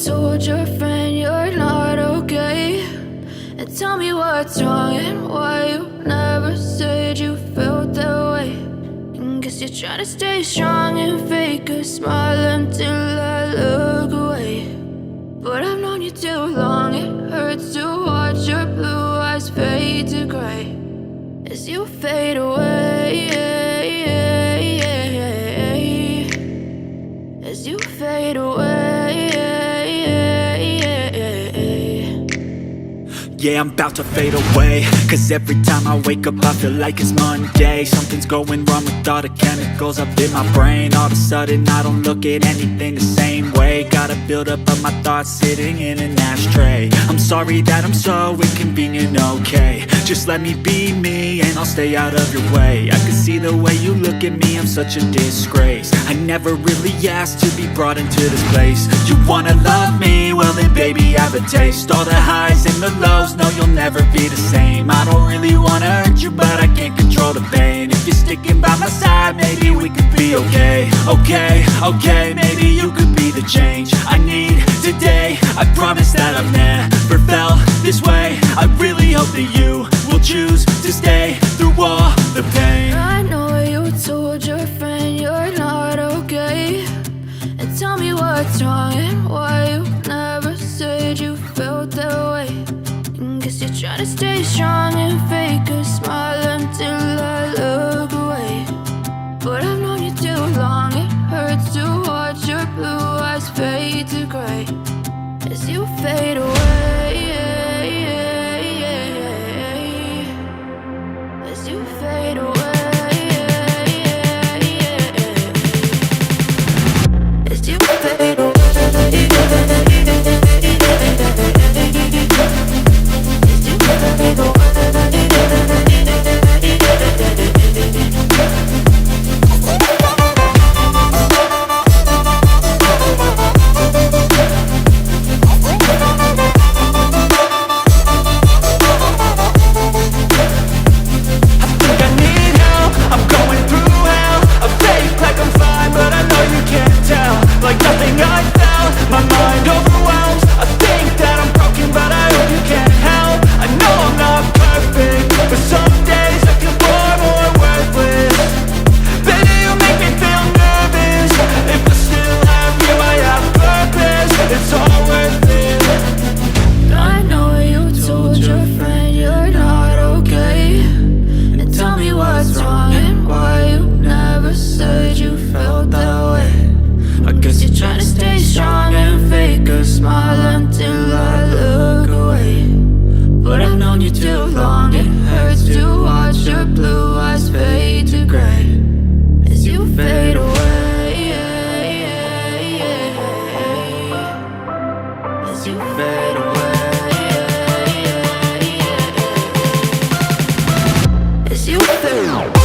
told your friend you're not okay? And tell me what's wrong and why you never said you felt that way. And guess you're trying to stay strong and fake a smile until I look away. But I've known you too long, it hurts to watch your blue eyes fade to gray as you fade away, as you fade away. Yeah, I'm about to fade away, cause every time I wake up I feel like it's Monday. Something's going wrong with all the chemicals up in my brain. All of a sudden I don't look at anything the same way. Got a buildup of my thoughts sitting in an ashtray. I'm sorry that I'm so inconvenient, okay? Just let me be me and I'll stay out of your way. I can see the way you look at me, I'm such a disgrace. I never really asked to be brought into this place. You wanna love me? Well then baby have a taste. All the highs and the lows, no, you'll never be the same. I don't really wanna hurt you, but I can't control the pain. If you're sticking by my side, maybe we could be okay. Okay, maybe you could be the change I need today. I promise that I've never felt this way. I really hope that you will choose to stay through all the pain. I know you told your friend you're not okay. And tell me what's wrong and why you never said you felt that way. Guess you're trying to stay strong and fake a smile until I look away. But I've known you too long, it hurts to watch your blue eyes fade to gray as you fade away, as you fade away, as you fade away. Smile until I look away. But I've known you too long, it hurts to watch your blue eyes fade to gray as you fade away, as you fade away, as you fade away.